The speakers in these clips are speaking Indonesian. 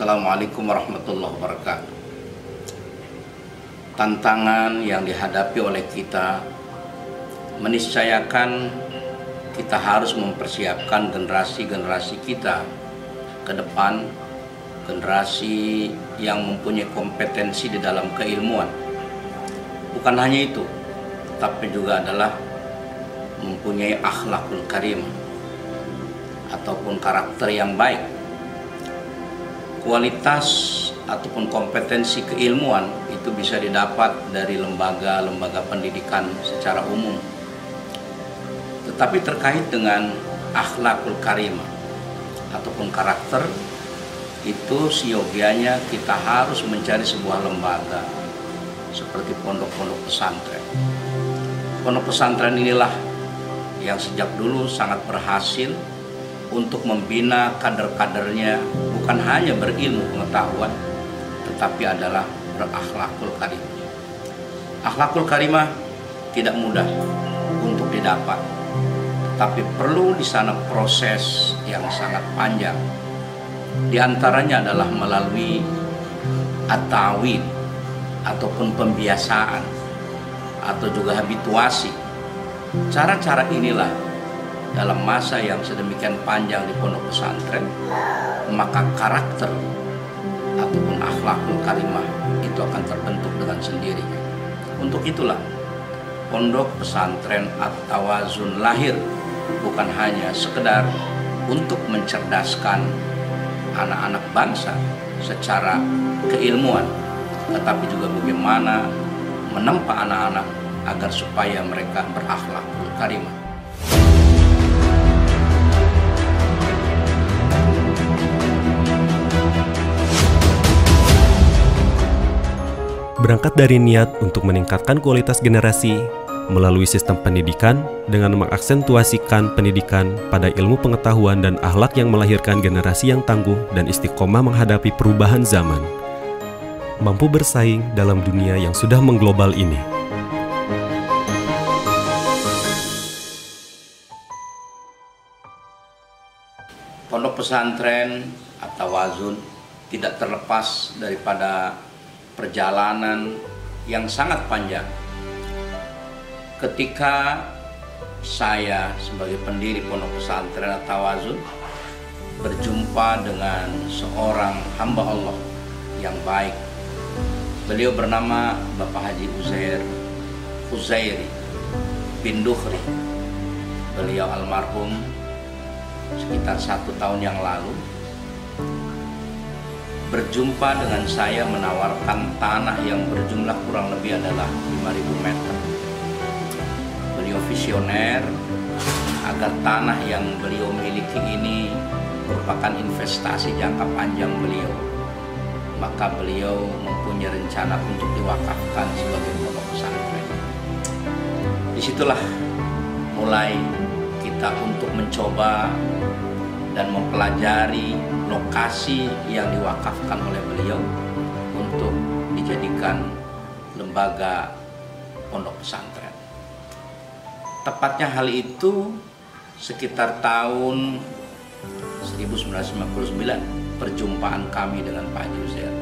Assalamualaikum warahmatullahi wabarakatuh. Tantangan yang dihadapi oleh kita meniscayakan kita harus mempersiapkan generasi-generasi kita ke depan, generasi yang mempunyai kompetensi di dalam keilmuan. Bukan hanya itu, tapi juga adalah mempunyai akhlakul karimah ataupun karakter yang baik. Kualitas ataupun kompetensi keilmuan itu bisa didapat dari lembaga-lembaga pendidikan secara umum. Tetapi terkait dengan akhlakul karimah ataupun karakter, itu seyogianya kita harus mencari sebuah lembaga seperti pondok-pondok pesantren. Pondok pesantren inilah yang sejak dulu sangat berhasil untuk membina kader-kadernya, bukan hanya berilmu pengetahuan, tetapi adalah berakhlakul karimah. Akhlakul karimah tidak mudah untuk didapat, tapi perlu di sana proses yang sangat panjang. Di antaranya adalah melalui at-ta'wid ataupun pembiasaan atau juga habituasi. Cara-cara inilah dalam masa yang sedemikian panjang di pondok pesantren, maka karakter ataupun akhlakul karimah itu akan terbentuk dengan sendirinya. Untuk itulah pondok pesantren At-Tawazun lahir bukan hanya sekedar untuk mencerdaskan anak-anak bangsa secara keilmuan, tetapi juga bagaimana menempa anak-anak agar supaya mereka berakhlakul karimah. Berangkat dari niat untuk meningkatkan kualitas generasi melalui sistem pendidikan dengan mengaksentuasikan pendidikan pada ilmu pengetahuan dan akhlak yang melahirkan generasi yang tangguh dan istiqomah menghadapi perubahan zaman, mampu bersaing dalam dunia yang sudah mengglobal ini. Pondok pesantren At-Tawazun tidak terlepas daripada perjalanan yang sangat panjang. Ketika saya sebagai pendiri pondok pesantren At-Tawazun berjumpa dengan seorang hamba Allah yang baik. Beliau bernama Bapak Haji Uzairi bin Dukhri. Beliau almarhum sekitar 1 tahun yang lalu. Berjumpa dengan saya menawarkan tanah yang berjumlah kurang lebih adalah 5.000 meter. Beliau visioner agar tanah yang beliau miliki ini merupakan investasi jangka panjang beliau. Maka beliau mempunyai rencana untuk diwakafkan sebagai pondok pesantren. Disitulah mulai kita untuk mencoba dan mempelajari lokasi yang diwakafkan oleh beliau untuk dijadikan lembaga pondok pesantren. Tepatnya hal itu sekitar tahun 1959, perjumpaan kami dengan Pak Haji Uzair.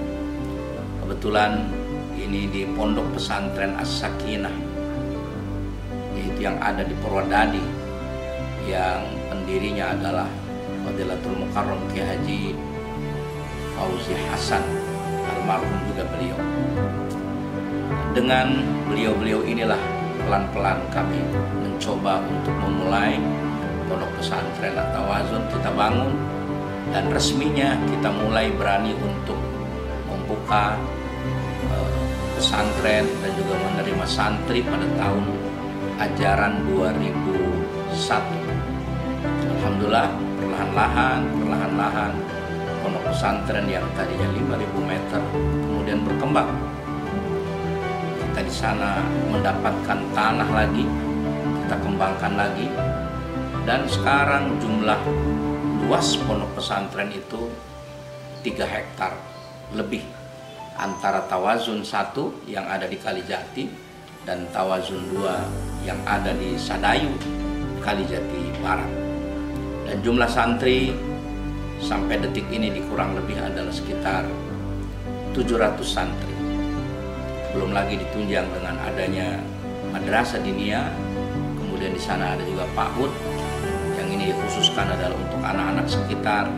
Kebetulan ini di pondok pesantren As-Sakinah, yaitu yang ada di Purwodadi, yang pendirinya adalah Fadilatul Mukarram Kiai Haji Fauzi Hasan, almarhum juga beliau. Dengan beliau-beliau inilah pelan-pelan kami mencoba untuk memulai pondok pesantren At-Tawazun kita bangun, dan resminya kita mulai berani untuk membuka pesantren dan juga menerima santri pada tahun ajaran 2001. Alhamdulillah, perlahan-lahan pondok pesantren yang tadinya 5.000 meter kemudian berkembang. Kita di sana mendapatkan tanah lagi, kita kembangkan lagi, dan sekarang jumlah luas pondok pesantren itu 3 hektar lebih, antara Tawazun 1 yang ada di Kalijati dan Tawazun 2 yang ada di Sadayu, Kalijati Barat. Dan jumlah santri sampai detik ini kurang lebih adalah sekitar 700 santri. Belum lagi ditunjang dengan adanya madrasah diniyah, kemudian di sana ada juga PAUD yang ini dikhususkan adalah untuk anak-anak sekitar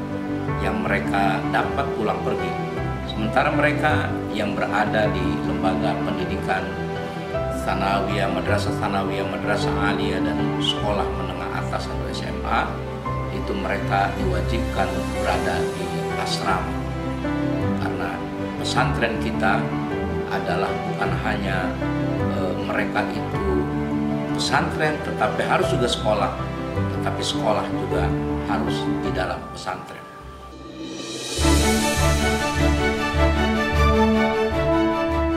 yang mereka dapat pulang pergi. Sementara mereka yang berada di lembaga pendidikan Tsanawiyah, madrasah Tsanawiyah, madrasah aliyah dan sekolah menengah atas atau SMA, itu mereka diwajibkan berada di asrama. Karena pesantren kita adalah bukan hanya mereka itu pesantren, tetapi harus juga sekolah, tetapi sekolah juga harus di dalam pesantren.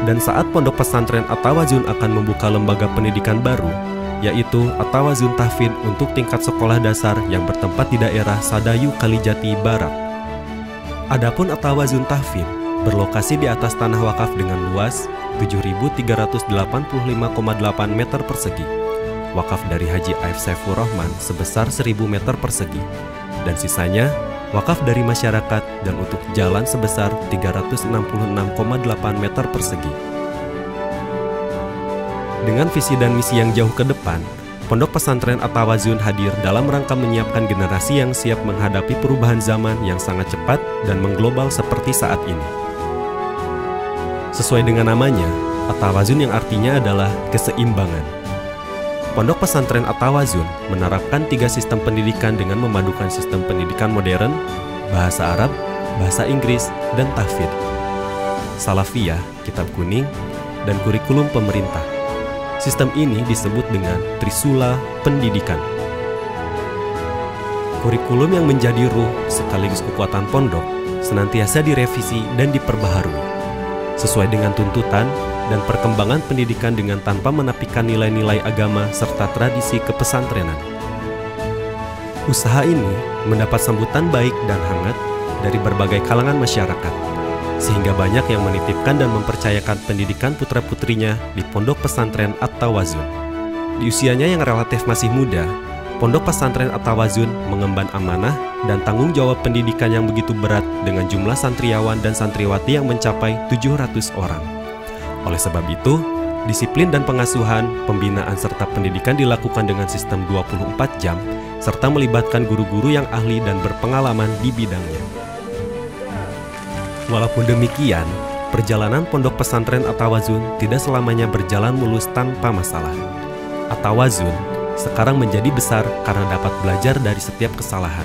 Dan saat Pondok Pesantren At-Tawazun akan membuka lembaga pendidikan baru, yaitu At-Tawazun Tahfidz untuk tingkat sekolah dasar yang bertempat di daerah Sadayu Kalijati Barat. Adapun At-Tawazun Tahfidz berlokasi di atas tanah wakaf dengan luas 7.385,8 meter persegi, wakaf dari Haji Aif Saifur Rahman sebesar 1.000 meter persegi, dan sisanya wakaf dari masyarakat dan untuk jalan sebesar 366,8 meter persegi. Dengan visi dan misi yang jauh ke depan, Pondok Pesantren At-Tawazun hadir dalam rangka menyiapkan generasi yang siap menghadapi perubahan zaman yang sangat cepat dan mengglobal seperti saat ini. Sesuai dengan namanya, At-Tawazun yang artinya adalah keseimbangan. Pondok Pesantren At-Tawazun menerapkan 3 sistem pendidikan dengan memadukan sistem pendidikan modern, bahasa Arab, bahasa Inggris, dan tahfidz, salafiyah, kitab kuning, dan kurikulum pemerintah. Sistem ini disebut dengan Trisula Pendidikan. Kurikulum yang menjadi ruh sekaligus kekuatan pondok senantiasa direvisi dan diperbaharui, sesuai dengan tuntutan dan perkembangan pendidikan dengan tanpa menapikan nilai-nilai agama serta tradisi kepesantrenan. Usaha ini mendapat sambutan baik dan hangat dari berbagai kalangan masyarakat, sehingga banyak yang menitipkan dan mempercayakan pendidikan putra-putrinya di Pondok Pesantren At-Tawazun. Di usianya yang relatif masih muda, Pondok Pesantren At-Tawazun mengemban amanah dan tanggung jawab pendidikan yang begitu berat dengan jumlah santriawan dan santriwati yang mencapai 700 orang. Oleh sebab itu, disiplin dan pengasuhan, pembinaan serta pendidikan dilakukan dengan sistem 24 jam, serta melibatkan guru-guru yang ahli dan berpengalaman di bidangnya. Walaupun demikian, perjalanan Pondok Pesantren At-Tawazun tidak selamanya berjalan mulus tanpa masalah. At-Tawazun sekarang menjadi besar karena dapat belajar dari setiap kesalahan,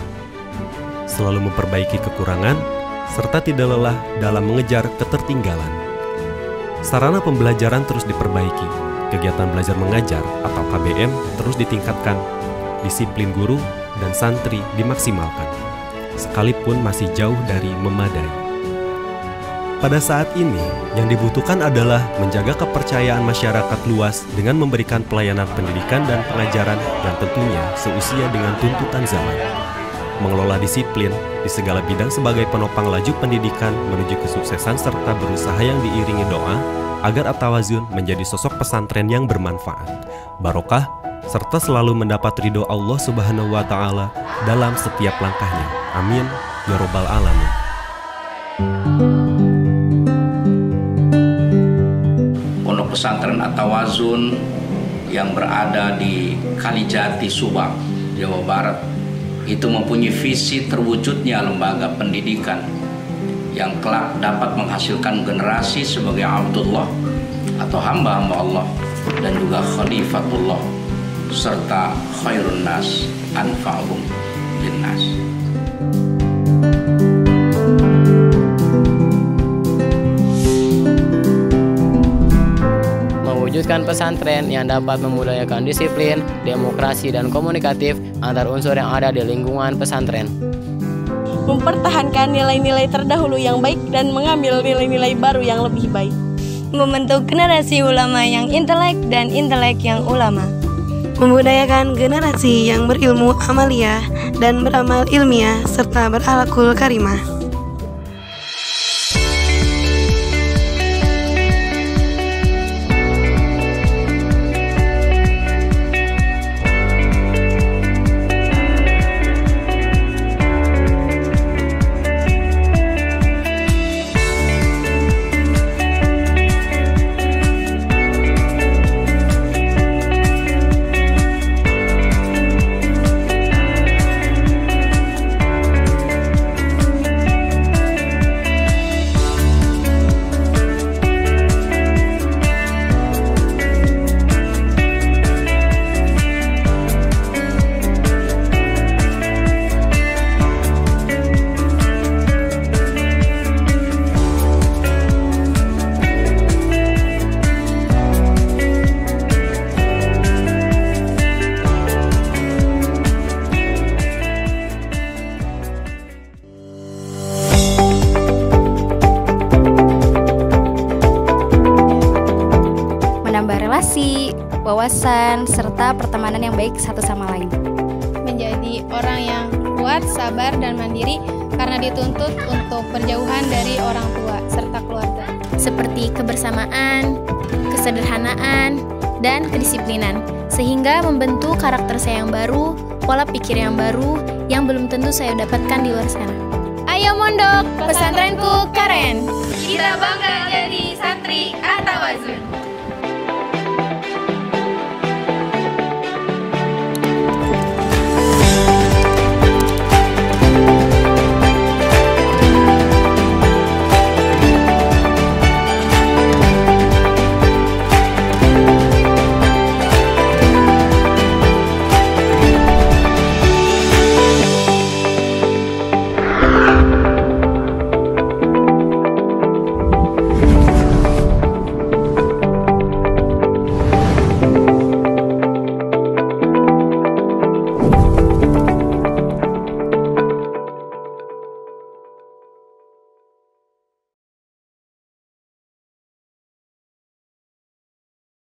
selalu memperbaiki kekurangan, serta tidak lelah dalam mengejar ketertinggalan. Sarana pembelajaran terus diperbaiki, kegiatan belajar mengajar atau KBM terus ditingkatkan, disiplin guru dan santri dimaksimalkan, sekalipun masih jauh dari memadai. Pada saat ini, yang dibutuhkan adalah menjaga kepercayaan masyarakat luas dengan memberikan pelayanan pendidikan dan pengajaran yang tentunya seusia dengan tuntutan zaman. Mengelola disiplin di segala bidang sebagai penopang laju pendidikan menuju kesuksesan serta berusaha yang diiringi doa agar At-Tawazun menjadi sosok pesantren yang bermanfaat, barokah, serta selalu mendapat ridho Allah Subhanahu wa Ta'ala dalam setiap langkahnya. Amin ya Rabbal Alamin. Pondok Pesantren At-Tawazun yang berada di Kalijati, Subang, Jawa Barat, itu mempunyai visi terwujudnya lembaga pendidikan yang kelak dapat menghasilkan generasi sebagai Abdullah atau hamba-hamba Allah dan juga Khalifatullah serta khairun nas anfa'uhum linnas. Mewujudkan pesantren yang dapat memudayakan disiplin, demokrasi, dan komunikatif antar unsur yang ada di lingkungan pesantren. Mempertahankan nilai-nilai terdahulu yang baik dan mengambil nilai-nilai baru yang lebih baik. Membentuk generasi ulama yang intelek dan intelek yang ulama. Membudayakan generasi yang berilmu amaliyah dan beramal ilmiah serta berakhlakul karimah. wawasan, serta pertemanan yang baik satu sama lain. Menjadi orang yang kuat, sabar, dan mandiri karena dituntut untuk berjauhan dari orang tua serta keluarga. Seperti kebersamaan, kesederhanaan, dan kedisiplinan, sehingga membentuk karakter saya yang baru, pola pikir yang baru, yang belum tentu saya dapatkan di luar sana. Ayo mondok, pesantrenku keren! Kita bangga jadi santri At-Tawazun.